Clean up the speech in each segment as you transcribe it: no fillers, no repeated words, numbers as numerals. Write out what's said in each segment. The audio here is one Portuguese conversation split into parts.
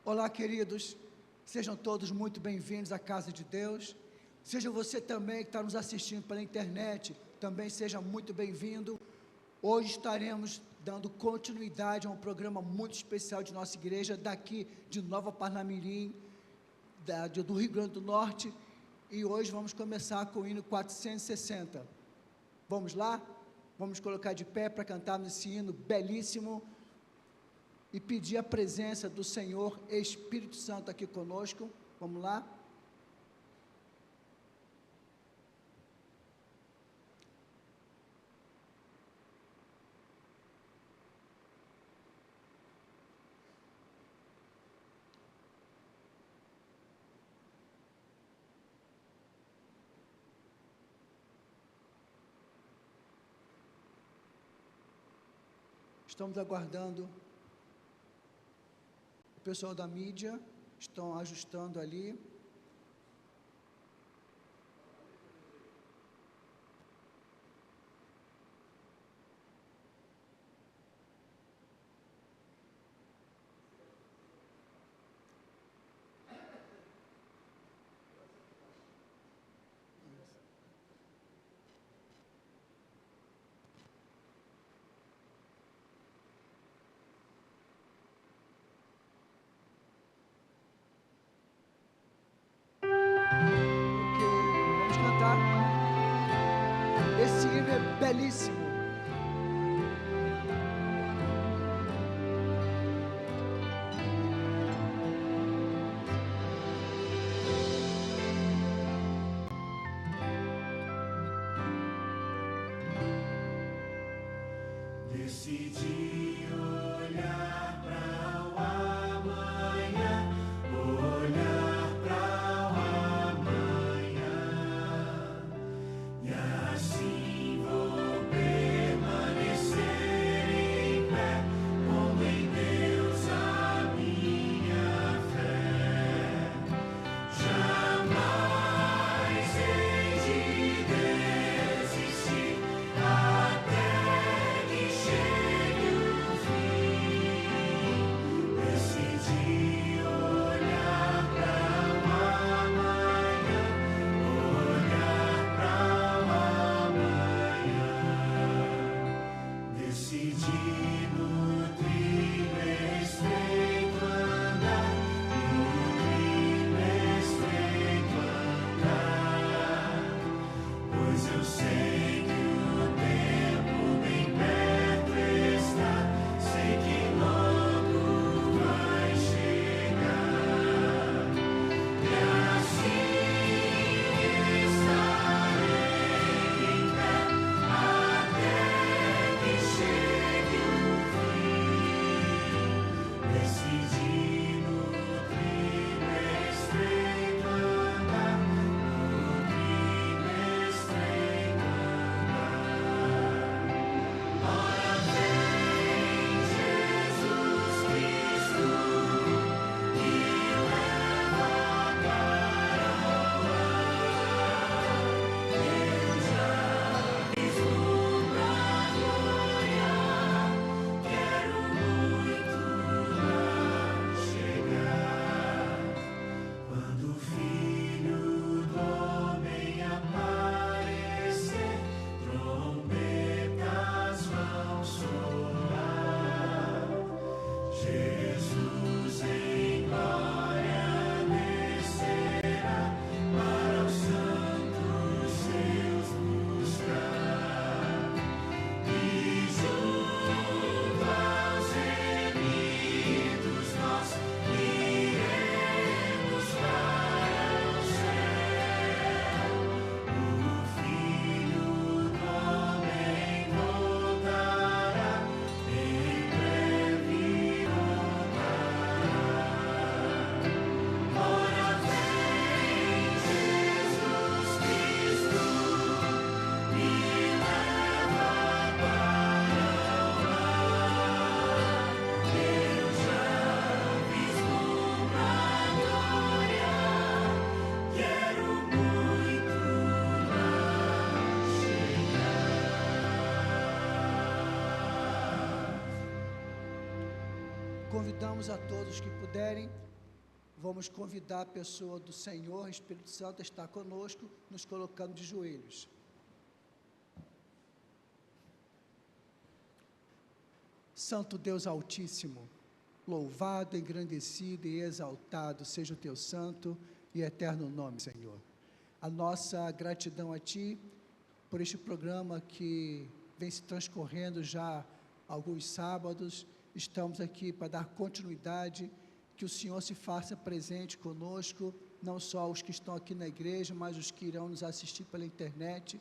Olá, queridos, sejam todos muito bem-vindos à casa de Deus. Seja você também que está nos assistindo pela internet, também seja muito bem-vindo. Hoje estaremos dando continuidade a um programa muito especial de nossa igreja, daqui de Nova Parnamirim, do Rio Grande do Norte, e hoje vamos começar com o hino 460. Vamos lá? Vamos colocar de pé para cantarmos esse hino belíssimo e pedir a presença do Senhor Espírito Santo aqui conosco. Vamos lá? Estamos aguardando o pessoal da mídia, estão ajustando ali. Vamos cantar. Esse hino é belíssimo. Decidi olhar para o amanhã, olhar para o amanhã, e assim vou permanecer em pé, pondo em Deus a minha fé. Jamais hei de desistir até que chegue o fim. Decidi olhar para o amanhã, olhar para o amanhã. Decidi no trilho estreito andar, no trilho estreito andar, pois eu sei que o tempo bem perto está, sei que logo vai chegar, e assim estarei em pé até que chegue o fim. Decidi no trilho estreito andar, no trilho estreito andar. Ora vem Jesus Cristo, me leva para o ar. Eu já vislumbro a glória, quero muito lá chegar. Quando o Filho do Homem aparecer, trombetas vão soar. Jesus em glória descerá, para os santos seus buscar, e junto aos remidos nós iremos para o céu. O Filho do Homem voltará, em breve voltará. Ora vem Jesus Cristo, me leva para o ar. Eu já vislumbro a glória, quero muito lá chegar. Convidamos a todos que puderem vamos convidar a pessoa do Senhor, Espírito Santo, a estar conosco, nos colocando de joelhos. Santo Deus Altíssimo, louvado, engrandecido e exaltado seja o teu santo e eterno nome, Senhor. A nossa gratidão a Ti por este programa que vem se transcorrendo já alguns sábados. Estamos aqui para dar continuidade, que o Senhor se faça presente conosco, não só os que estão aqui na igreja, mas os que irão nos assistir pela internet.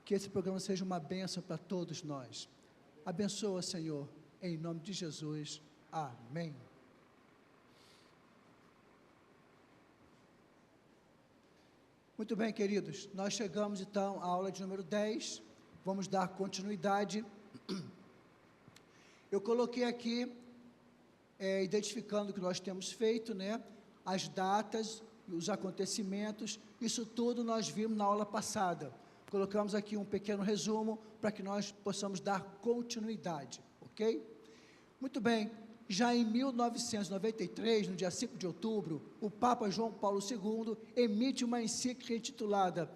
Que esse programa seja uma bênção para todos nós. Abençoa, Senhor, em nome de Jesus. Amém. Muito bem, queridos, nós chegamos então à aula de número 10, vamos dar continuidade. Eu coloquei aqui, identificando o que nós temos feito, né, as datas, os acontecimentos, isso tudo nós vimos na aula passada. Colocamos aqui um pequeno resumo para que nós possamos dar continuidade, ok? Muito bem, já em 1993, no dia 5 de outubro, o Papa João Paulo II emite uma encíclica intitulada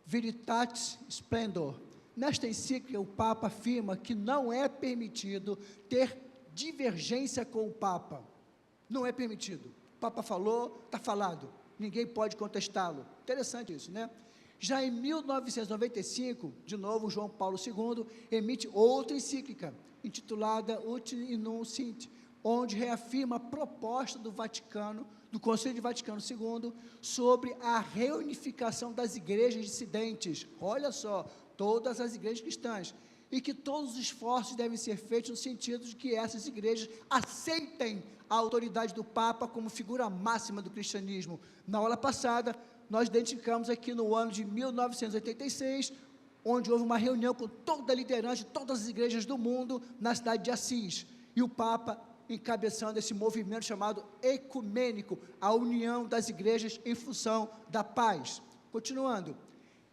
Veritatis Splendor. Nesta encíclica, o Papa afirma que não é permitido ter divergência com o Papa. Não é permitido. O Papa falou, está falado. Ninguém pode contestá-lo. Interessante isso, né? Já em 1995, de novo, João Paulo II emite outra encíclica, intitulada Ut Inum Sint, onde reafirma a proposta do Vaticano, do Conselho de Vaticano II, sobre a reunificação das igrejas dissidentes. Olha só, todas as igrejas cristãs, e que todos os esforços devem ser feitos no sentido de que essas igrejas aceitem a autoridade do Papa como figura máxima do cristianismo. Na aula passada, nós identificamos aqui no ano de 1986, onde houve uma reunião com toda a liderança de todas as igrejas do mundo, na cidade de Assis, e o Papa encabeçando esse movimento chamado ecumênico, a união das igrejas em função da paz. Continuando,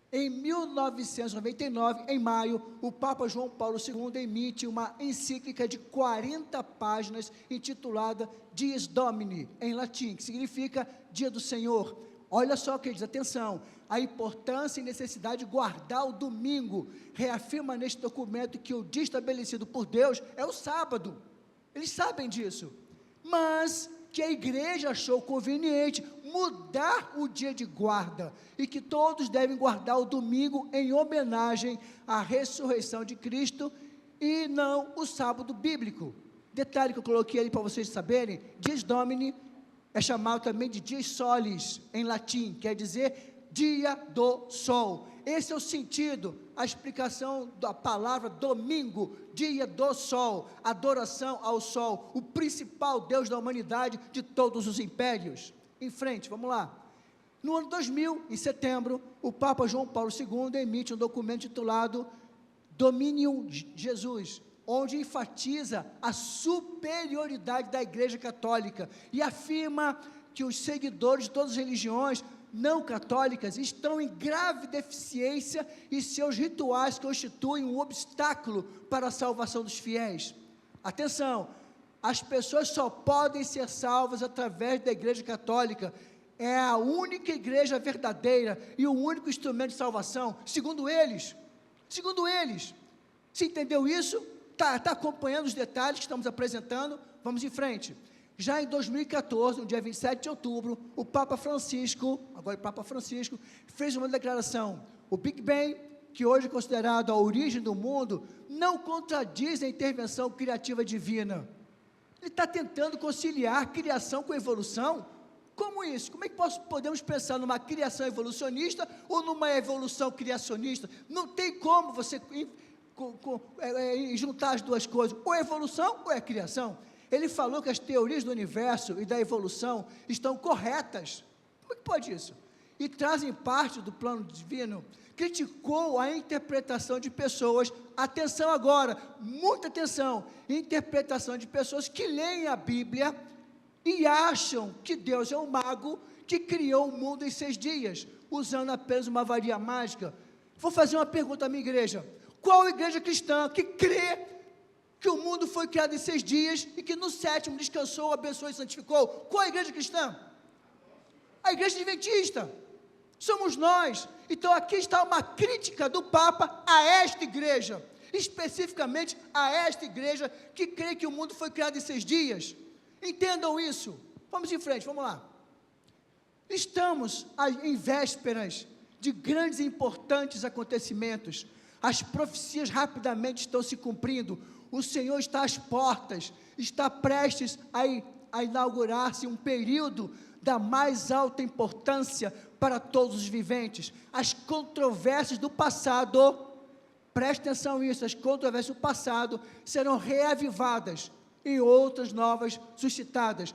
em 1999, em maio, o Papa João Paulo II emite uma encíclica de 40 páginas, intitulada Dies Domini, em latim, que significa Dia do Senhor. Olha só o que diz, atenção, a importância e necessidade de guardar o domingo. Reafirma neste documento que o dia estabelecido por Deus é o sábado. Eles sabem disso, mas que a igreja achou conveniente mudar o dia de guarda, e que todos devem guardar o domingo em homenagem à ressurreição de Cristo, e não o sábado bíblico. Detalhe que eu coloquei ali para vocês saberem, Dies Domini é chamado também de Dies Solis, em latim, quer dizer dia do sol. Esse é o sentido, a explicação da palavra domingo, dia do sol, adoração ao sol, o principal Deus da humanidade, de todos os impérios. Em frente, vamos lá. No ano 2000, em setembro, o Papa João Paulo II emite um documento titulado Dominium Jesus, onde enfatiza a superioridade da Igreja Católica e afirma que os seguidores de todas as religiões não católicas estão em grave deficiência e seus rituais constituem um obstáculo para a salvação dos fiéis. Atenção, as pessoas só podem ser salvas através da Igreja Católica. É a única igreja verdadeira e o único instrumento de salvação, segundo eles. Segundo eles. Você entendeu isso? Está acompanhando os detalhes que estamos apresentando? Vamos em frente. Já em 2014, no dia 27 de outubro, o Papa Francisco, fez uma declaração. O Big Bang, que hoje é considerado a origem do mundo, não contradiz a intervenção criativa divina. Ele está tentando conciliar criação com evolução. Como isso? Como é que podemos pensar numa criação evolucionista ou numa evolução criacionista? Não tem como você juntar as duas coisas, ou é evolução ou é criação. Ele falou que as teorias do universo e da evolução estão corretas. Como é que pode isso? E trazem parte do plano divino. Criticou a interpretação de pessoas, atenção agora, muita atenção, interpretação de pessoas que leem a Bíblia e acham que Deus é um mago que criou o mundo em 6 dias, usando apenas uma varinha mágica. Vou fazer uma pergunta à minha igreja: qual igreja cristã que crê que o mundo foi criado em 6 dias e que no 7º descansou, abençoou e santificou? Qual a igreja cristã? A igreja adventista. Somos nós. Então aqui está uma crítica do Papa a esta igreja, especificamente a esta igreja que crê que o mundo foi criado em 6 dias. Entendam isso. Vamos em frente, vamos lá. Estamos em vésperas de grandes e importantes acontecimentos. As profecias rapidamente estão se cumprindo. O Senhor está às portas, está prestes a inaugurar-se um período da mais alta importância para todos os viventes. As controvérsias do passado, preste atenção nisso, as controvérsias do passado serão reavivadas e outras novas suscitadas.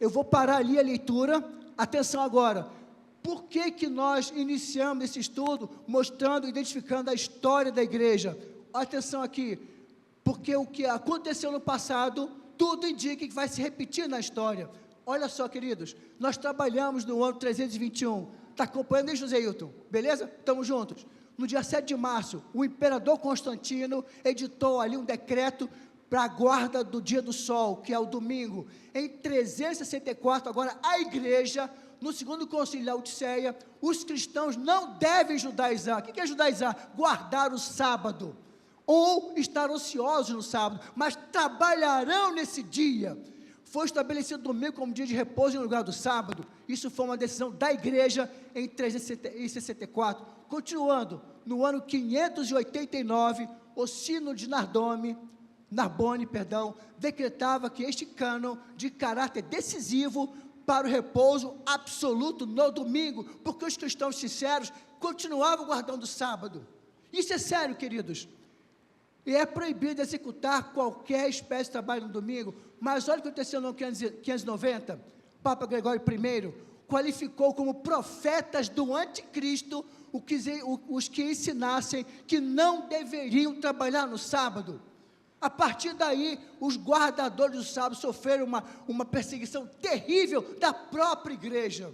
Eu vou parar ali a leitura, atenção agora. Por que nós iniciamos esse estudo mostrando, identificando a história da igreja? Atenção aqui, porque o que aconteceu no passado, tudo indica que vai se repetir na história. Olha só, queridos, nós trabalhamos no ano 321, está acompanhando aí, José Hilton? Beleza? Estamos juntos. No dia 7 de março, o imperador Constantino editou ali um decreto para a guarda do dia do sol, que é o domingo. Em 364, agora, a igreja, no segundo concílio da Laodiceia, os cristãos não devem judaizar. O que é judaizar? Guardar o sábado, ou estar ociosos no sábado, mas trabalharão nesse dia. Foi estabelecido o domingo como dia de repouso em lugar do sábado. Isso foi uma decisão da igreja em 364. Continuando, no ano 589, o Sínodo de Narbonne, decretava que este cânon de caráter decisivo para o repouso absoluto no domingo, porque os cristãos sinceros continuavam guardando o sábado. Isso é sério, queridos. E é proibido executar qualquer espécie de trabalho no domingo. Mas olha o que aconteceu no ano 590, Papa Gregório I qualificou como profetas do anticristo os que ensinassem que não deveriam trabalhar no sábado. A partir daí, os guardadores do sábado sofreram uma perseguição terrível da própria igreja.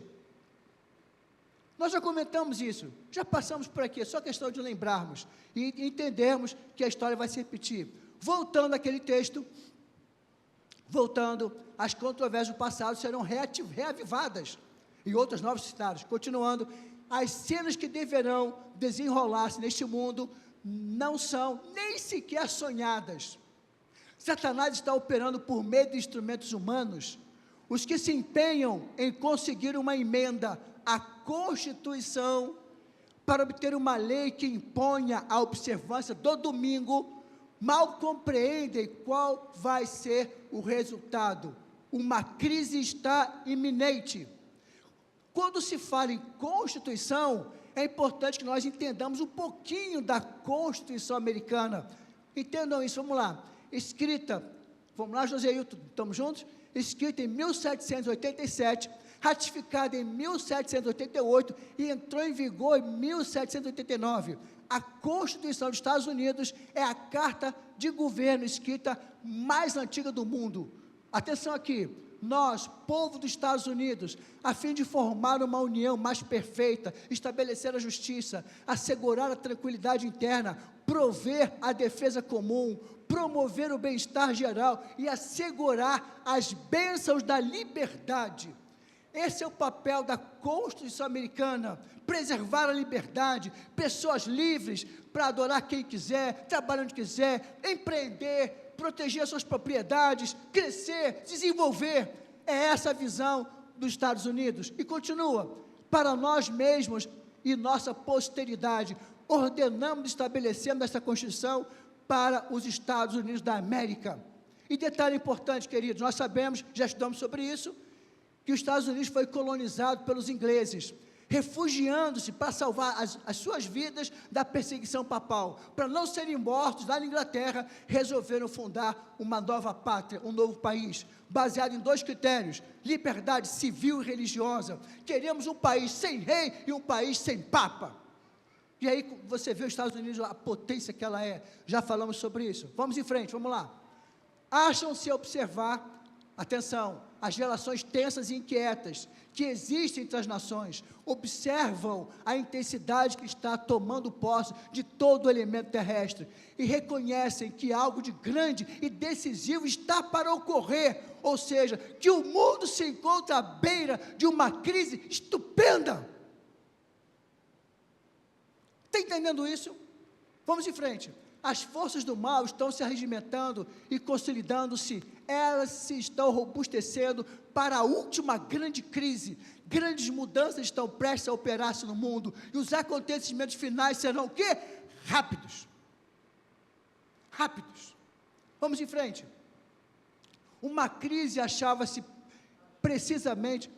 Nós já comentamos isso, já passamos por aqui, é só questão de lembrarmos e entendermos que a história vai se repetir. Voltando àquele texto, as controvérsias do passado serão reavivadas e outras novas citadas. Continuando, as cenas que deverão desenrolar-se neste mundo não são nem sequer sonhadas. Satanás está operando por meio de instrumentos humanos. Os que se empenham em conseguir uma emenda à Constituição para obter uma lei que imponha a observância do domingo, mal compreendem qual vai ser o resultado. Uma crise está iminente. Quando se fala em Constituição, é importante que nós entendamos um pouquinho da Constituição americana. Entendam isso, vamos lá. Escrita, vamos lá, José Hilton, estamos juntos? Escrita em 1787, ratificada em 1788 e entrou em vigor em 1789. A Constituição dos Estados Unidos é a carta de governo escrita mais antiga do mundo. Atenção aqui, nós, povo dos Estados Unidos, a fim de formar uma união mais perfeita, estabelecer a justiça, assegurar a tranquilidade interna, prover a defesa comum, promover o bem-estar geral e assegurar as bênçãos da liberdade. Esse é o papel da Constituição americana, preservar a liberdade, pessoas livres para adorar quem quiser, trabalhar onde quiser, empreender, proteger as suas propriedades, crescer, desenvolver. É essa a visão dos Estados Unidos. E continua, para nós mesmos e nossa posteridade, ordenamos e estabelecemos essa Constituição para os Estados Unidos da América. E detalhe importante, queridos, nós sabemos, já estudamos sobre isso, que os Estados Unidos foi colonizado pelos ingleses, refugiando-se para salvar as suas vidas da perseguição papal. Para não serem mortos lá na Inglaterra, resolveram fundar uma nova pátria, um novo país, baseado em 2 critérios: liberdade civil e religiosa. Queremos um país sem rei e um país sem papa. E aí você vê os Estados Unidos, a potência que ela é. Já falamos sobre isso. Vamos em frente, vamos lá. Acham-se observar, atenção, as relações tensas e inquietas que existem entre as nações, observam a intensidade que está tomando posse de todo o elemento terrestre e reconhecem que algo de grande e decisivo está para ocorrer, ou seja, que o mundo se encontra à beira de uma crise estupenda. Está entendendo isso? Vamos em frente. As forças do mal estão se arregimentando e consolidando-se, elas se estão robustecendo para a última grande crise. Grandes mudanças estão prestes a operar-se no mundo, e os acontecimentos finais serão o quê? Rápidos. Rápidos. Vamos em frente. Uma crise acha-se precisamente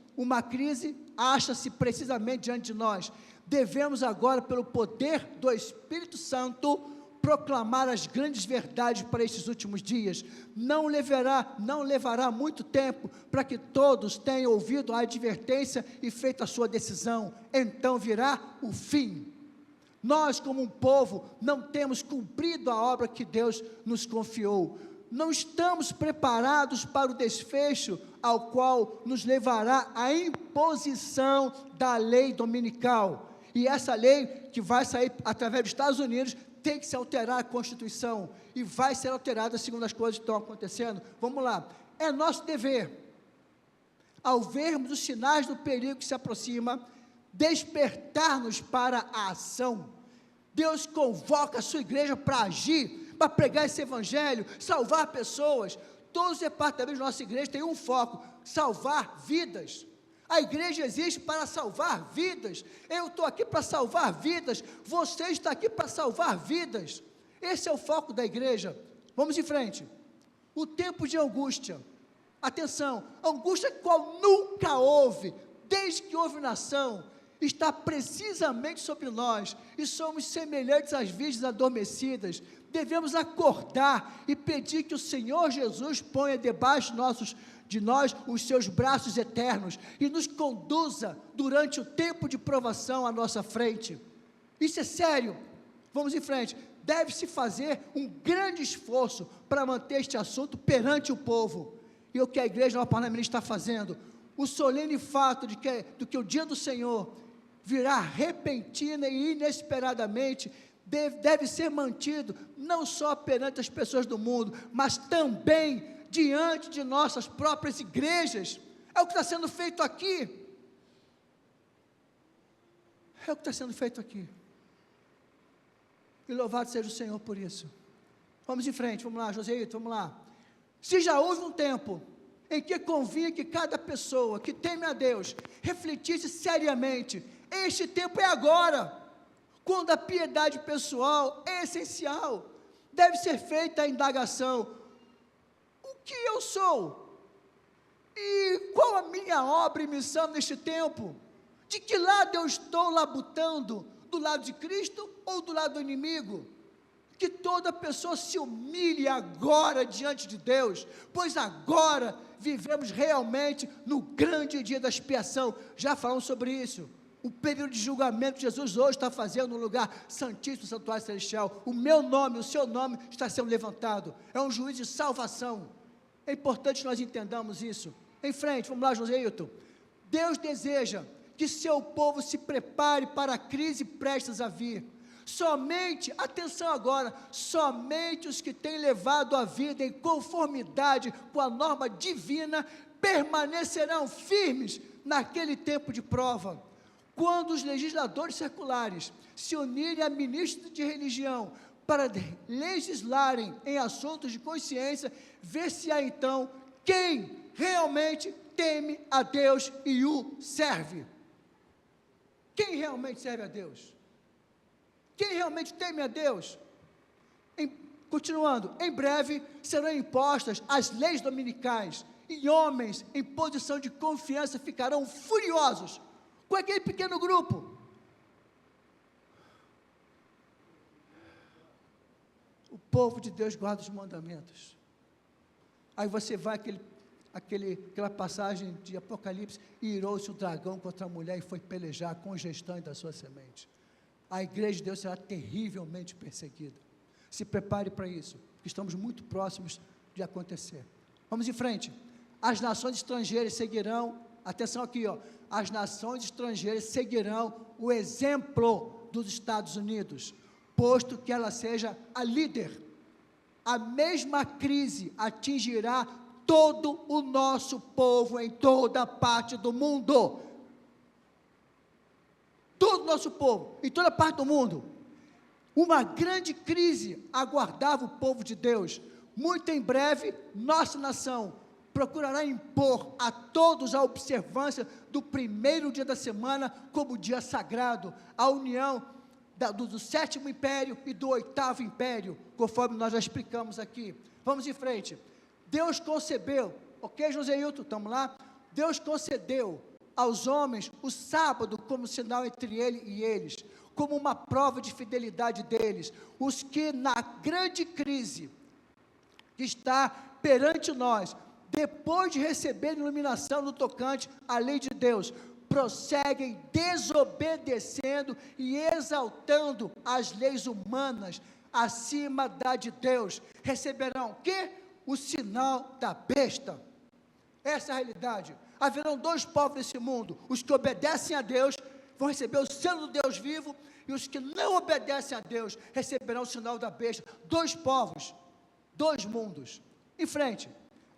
diante de nós. Devemos agora, pelo poder do Espírito Santo, proclamar as grandes verdades para estes últimos dias. Não levará muito tempo para que todos tenham ouvido a advertência e feito a sua decisão. Então virá o fim. Nós, como um povo, não temos cumprido a obra que Deus nos confiou. Não estamos preparados para o desfecho ao qual nos levará a imposição da lei dominical. E essa lei, que vai sair através dos Estados Unidos, tem que se alterar a Constituição, e vai ser alterada segundo as coisas que estão acontecendo. Vamos lá, é nosso dever, ao vermos os sinais do perigo que se aproxima, despertar-nos para a ação. Deus convoca a sua igreja para agir, para pregar esse evangelho, salvar pessoas. Todos os departamentos da nossa igreja têm um foco: salvar vidas. A igreja existe para salvar vidas. Eu estou aqui para salvar vidas. Você está aqui para salvar vidas. Esse é o foco da igreja. Vamos em frente. O tempo de angústia. Atenção, angústia qual nunca houve, desde que houve nação, está precisamente sobre nós, e somos semelhantes às virgens adormecidas. Devemos acordar e pedir que o Senhor Jesus ponha debaixo de nós os seus braços eternos, e nos conduza durante o tempo de provação à nossa frente. Isso é sério. Vamos em frente. Deve-se fazer um grande esforço para manter este assunto perante o povo, e o que a igreja Nova Parnamirim está fazendo, o solene fato de que o dia do Senhor virá repentina e inesperadamente, deve ser mantido, não só perante as pessoas do mundo, mas também diante de nossas próprias igrejas. É o que está sendo feito aqui. É o que está sendo feito aqui. E louvado seja o Senhor por isso. Vamos em frente, vamos lá, Joséito, vamos lá. Se já houve um tempo em que convinha que cada pessoa que teme a Deus refletisse seriamente, este tempo é agora, quando a piedade pessoal é essencial. Deve ser feita a indagação: o que eu sou? E qual a minha obra e missão neste tempo? De que lado eu estou labutando? Do lado de Cristo ou do lado do inimigo? Que toda pessoa se humilhe agora diante de Deus, pois agora vivemos realmente no grande dia da expiação. Já falamos sobre isso. O período de julgamento que Jesus hoje está fazendo no lugar santíssimo, santuário celestial. O meu nome, o seu nome está sendo levantado. É um juízo de salvação. É importante que nós entendamos isso. Em frente, vamos lá, Joséito. Deus deseja que seu povo se prepare para a crise prestes a vir. Somente, atenção agora, somente os que têm levado a vida em conformidade com a norma divina permanecerão firmes naquele tempo de prova. Quando os legisladores seculares se unirem a ministros de religião para legislarem em assuntos de consciência, ver-se-á então quem realmente teme a Deus e o serve. Quem realmente serve a Deus? Quem realmente teme a Deus? Continuando, em breve serão impostas as leis dominicais, e homens em posição de confiança ficarão furiosos com aquele pequeno grupo. O povo de Deus guarda os mandamentos. Aí você vai aquela passagem de Apocalipse: e irou-se o dragão contra a mulher e foi pelejar com o gestante da sua semente. A igreja de Deus será terrivelmente perseguida. Se prepare para isso, estamos muito próximos de acontecer. Vamos em frente. as nações estrangeiras seguirão, atenção aqui, ó, as nações estrangeiras seguirão o exemplo dos Estados Unidos, posto que ela seja a líder. A mesma crise atingirá todo o nosso povo em toda parte do mundo. Todo o nosso povo, em toda parte do mundo. Uma grande crise aguardava o povo de Deus. Muito em breve, nossa nação procurará impor a todos a observância do primeiro dia da semana como dia sagrado, a união do sétimo império e do oitavo império, conforme nós já explicamos aqui. Vamos em frente. Deus concebeu, ok, Joséilton, estamos lá? Deus concedeu aos homens o sábado como sinal entre ele e eles, como uma prova de fidelidade deles, os que na grande crise que está perante nós, depois de receber iluminação no tocante à lei de Deus, prosseguem desobedecendo e exaltando as leis humanas acima da de Deus, receberão o quê? O sinal da besta. Essa é a realidade. Haverão dois povos nesse mundo: os que obedecem a Deus vão receber o selo do Deus vivo, e os que não obedecem a Deus receberão o sinal da besta. Dois povos, dois mundos. Em frente,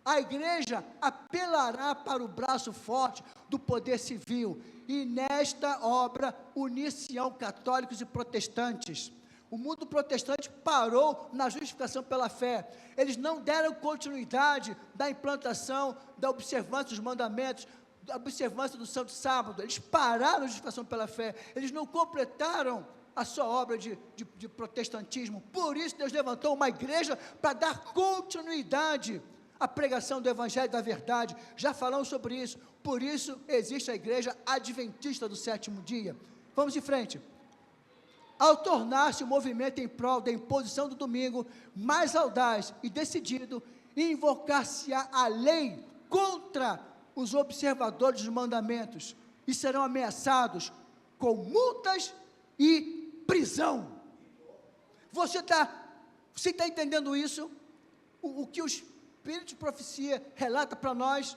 a igreja apelará para o braço forte do poder civil, e nesta obra unir-se-ão católicos e protestantes. O mundo protestante parou na justificação pela fé. Eles não deram continuidade da implantação, da observância dos mandamentos, da observância do Santo Sábado. Eles pararam a justificação pela fé. Eles não completaram a sua obra de protestantismo. Por isso Deus levantou uma igreja para dar continuidade à pregação do Evangelho da verdade. Já falamos sobre isso. Por isso existe a igreja adventista do sétimo dia. Vamos em frente. Ao tornar-se o movimento em prol da imposição do domingo mais audaz e decidido, invocar-se-á a lei contra os observadores dos mandamentos, e serão ameaçados com multas e prisão. Você está entendendo isso? O que o Espírito de Profecia relata para nós?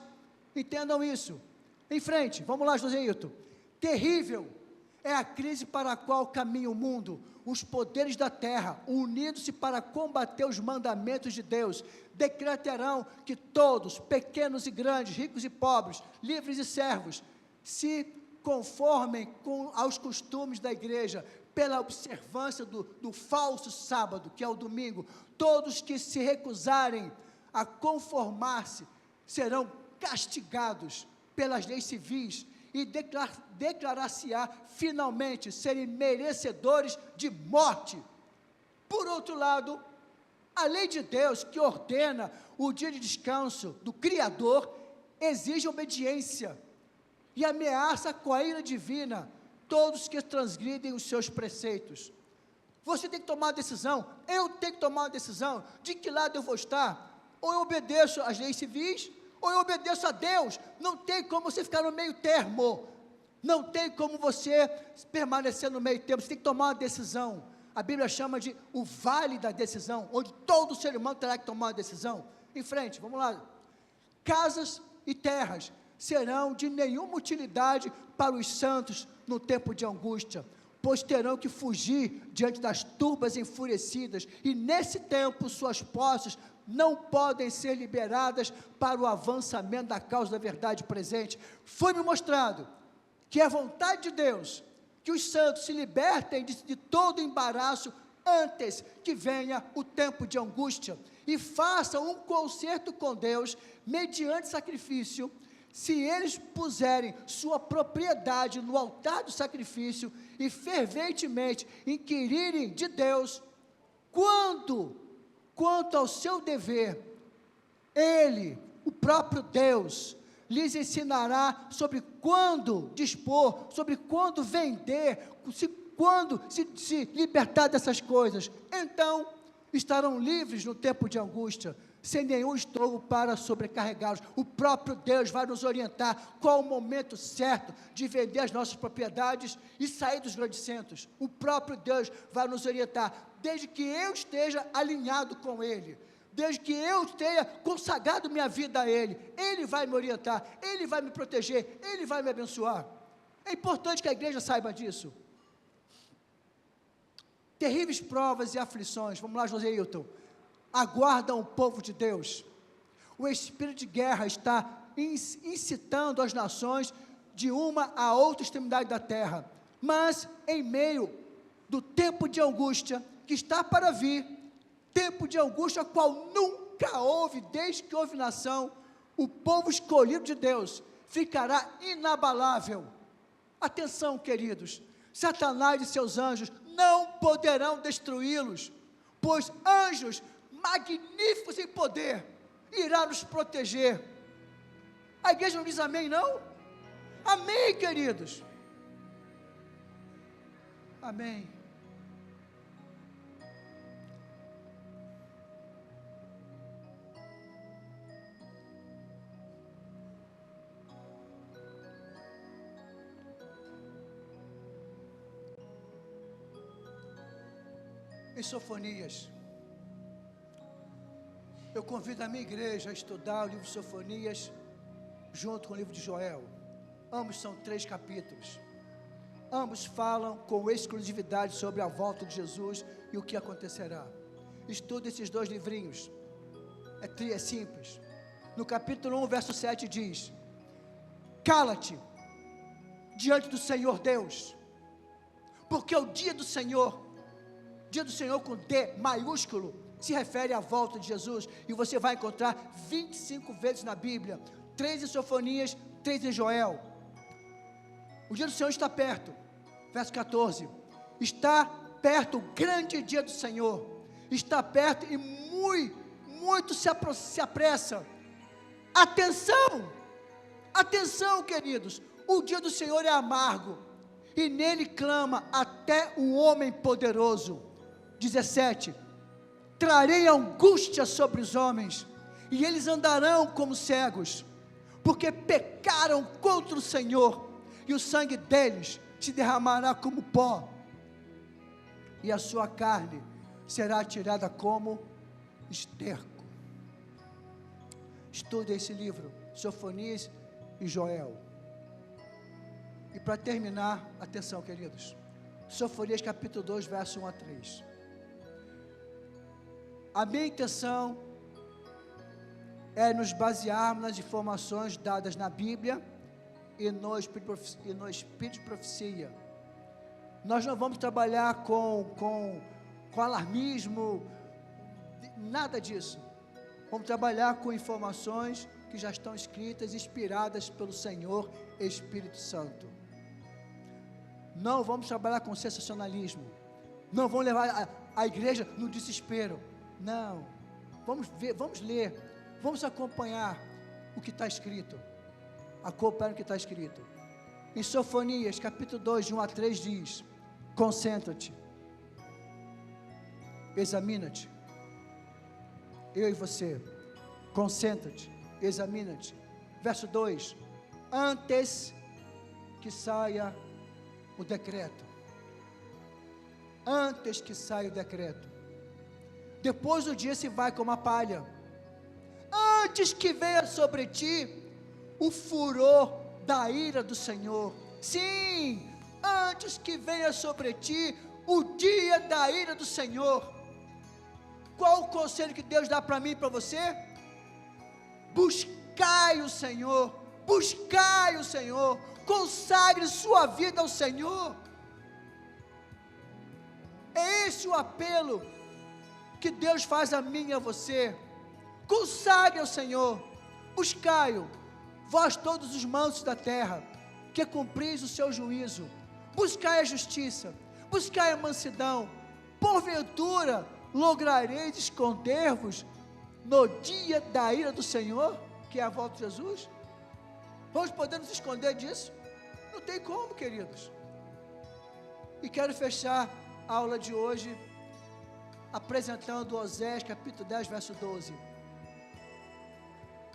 Entendam isso. Em frente, vamos lá, Joséilton. Terrível é a crise para a qual caminha o mundo. Os poderes da terra, unidos-se para combater os mandamentos de Deus, decretarão que todos, pequenos e grandes, ricos e pobres, livres e servos, se conformem aos costumes da igreja, pela observância do falso sábado, que é o domingo. Todos que se recusarem a conformar-se serão castigados pelas leis civis, e declarar-se-á finalmente serem merecedores de morte. Por outro lado, a lei de Deus, que ordena o dia de descanso do Criador, exige obediência e ameaça com a ira divina todos que transgridem os seus preceitos. Você tem que tomar uma decisão, eu tenho que tomar uma decisão, de que lado eu vou estar. Ou eu obedeço às leis civis, ou eu obedeço a Deus. Não tem como você ficar no meio termo, não tem como você permanecer no meio termo, você tem que tomar uma decisão. A Bíblia chama de o vale da decisão, onde todo ser humano terá que tomar uma decisão. Em frente, vamos lá. Casas e terras serão de nenhuma utilidade para os santos no tempo de angústia, pois terão que fugir diante das turbas enfurecidas, e nesse tempo suas posses não podem ser liberadas para o avançamento da causa da verdade presente. Foi-me mostrado que é vontade de Deus que os santos se libertem de todo embaraço antes que venha o tempo de angústia, e façam um concerto com Deus mediante sacrifício. Se eles puserem sua propriedade no altar do sacrifício e ferventemente inquirirem de Deus quanto ao seu dever, Ele, o próprio Deus, lhes ensinará sobre quando dispor, sobre quando vender, quando se libertar dessas coisas. Então estarão livres no tempo de angústia, sem nenhum estorvo para sobrecarregá-los. O próprio Deus vai nos orientar qual o momento certo de vender as nossas propriedades e sair dos grandes centros. O próprio Deus vai nos orientar, desde que eu esteja alinhado com Ele. desde que eu tenha consagrado minha vida a Ele. Ele vai me orientar, Ele vai me proteger, Ele vai me abençoar. É importante que a igreja saiba disso. Terríveis provas e aflições, vamos lá, José Hilton, aguardam o povo de Deus. O espírito de guerra está incitando as nações de uma a outra extremidade da terra, mas em meio do tempo de angústia que está para vir, tempo de angústia qual nunca houve desde que houve nação, o povo escolhido de Deus ficará inabalável. Atenção, queridos, Satanás e seus anjos não poderão destruí-los, pois anjos magníficos em poder irá nos proteger. A igreja não diz amém, não? Amém, queridos. Amém. Em Sofonias, eu convido a minha igreja a estudar o livro de Sofonias junto com o livro de Joel. Ambos são 3 capítulos. Ambos falam com exclusividade sobre a volta de Jesus e o que acontecerá. Estude esses 2 livrinhos. É simples. No capítulo 1, verso 7 diz: cala-te diante do Senhor Deus, porque o dia do Senhor com D maiúsculo, se refere à volta de Jesus, e você vai encontrar 25 vezes na Bíblia, 3 em Sofonias, 3 em Joel. O dia do Senhor está perto, verso 14, está perto o grande dia do Senhor, está perto e muito se apressa. Atenção, queridos, o dia do Senhor é amargo, e nele clama até o homem poderoso. 17, trarei angústia sobre os homens, e eles andarão como cegos, porque pecaram contra o Senhor, e o sangue deles se derramará como pó, e a sua carne será tirada como esterco. Estude esse livro, Sofonias e Joel. E para terminar, atenção, queridos, Sofonias capítulo 2, verso 1 a 3. A minha intenção é nos basearmos nas informações dadas na Bíblia e no Espírito de Profecia. Nós não vamos trabalhar com alarmismo, nada disso. Vamos trabalhar com informações que já estão escritas, inspiradas pelo Senhor Espírito Santo. Não vamos trabalhar com sensacionalismo. Não vamos levar a igreja no desespero. Não, vamos ver, vamos ler, vamos acompanhar o que está escrito. Acompanhar o que está escrito. Em Sofonias, capítulo 2, de 1 a 3 diz: concentra-te, examina-te. Eu e você, concentra-te, examina-te. Verso 2: antes que saia o decreto. Antes que saia o decreto. Depois o dia se vai como a palha. Antes que venha sobre ti o furor da ira do Senhor. Sim, antes que venha sobre ti o dia da ira do Senhor. Qual o conselho que Deus dá para mim e para você? Buscai o Senhor, consagre sua vida ao Senhor. É esse o apelo que Deus faz a mim e a você. Consagre ao Senhor, buscai-o, vós todos os mansos da terra, que cumpris o seu juízo, buscai a justiça, buscai a mansidão, porventura lograreis esconder-vos no dia da ira do Senhor, que é a volta de Jesus? Vamos poder nos esconder disso? Não tem como, queridos. E quero fechar a aula de hoje apresentando Osés capítulo 10, verso 12.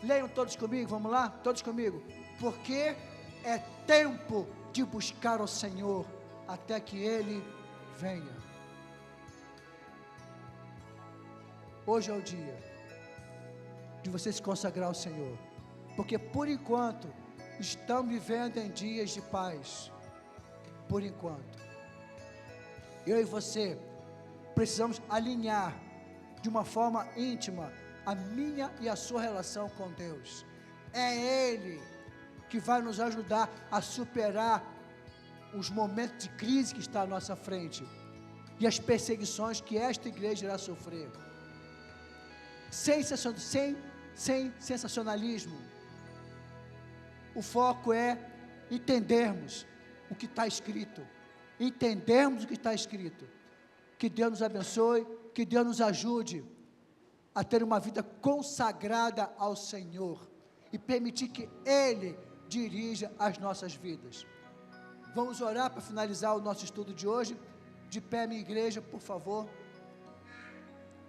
Leiam todos comigo, vamos lá? Todos comigo. Porque é tempo de buscar o Senhor até que Ele venha. Hoje é o dia. de você se consagrar ao Senhor, porque por enquanto estamos vivendo em dias de paz. Por enquanto, eu e você precisamos alinhar de uma forma íntima a minha e a sua relação com Deus. É Ele que vai nos ajudar a superar os momentos de crise que está à nossa frente e as perseguições que esta igreja irá sofrer. Sem sensacionalismo. O foco é entendermos o que está escrito. Entendermos o que está escrito. Que Deus nos abençoe, que Deus nos ajude a ter uma vida consagrada ao Senhor e permitir que Ele dirija as nossas vidas. Vamos orar para finalizar o nosso estudo de hoje. De pé, minha igreja, por favor.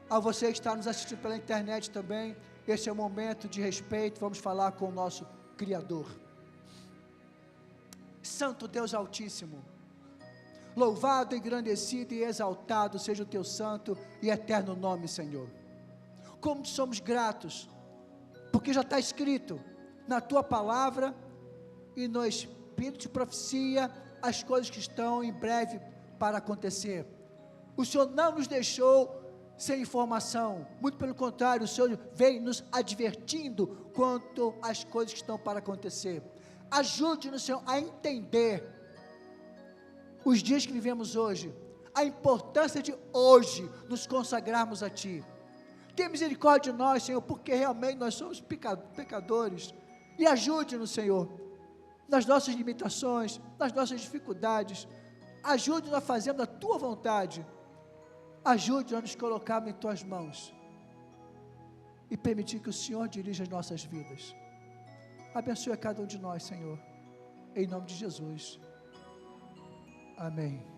A você que está nos assistindo pela internet também, esse é o momento de respeito. Vamos falar com o nosso Criador. Santo Deus Altíssimo, louvado, engrandecido e exaltado seja o teu santo e eterno nome, Senhor. Como somos gratos, porque já está escrito na tua palavra e no espírito de profecia as coisas que estão em breve para acontecer. O Senhor não nos deixou sem informação, muito pelo contrário, o Senhor vem nos advertindo quanto às coisas que estão para acontecer. Ajude-nos, Senhor, a entender os dias que vivemos hoje, a importância de hoje nos consagrarmos a Ti. Tenha misericórdia de nós, Senhor, porque realmente nós somos pecadores, e ajude-nos, Senhor, nas nossas limitações, nas nossas dificuldades. Ajude-nos a fazer a Tua vontade. Ajude-nos a nos colocarmos em Tuas mãos e permitir que o Senhor dirija as nossas vidas. Abençoe a cada um de nós, Senhor, em nome de Jesus. Amém.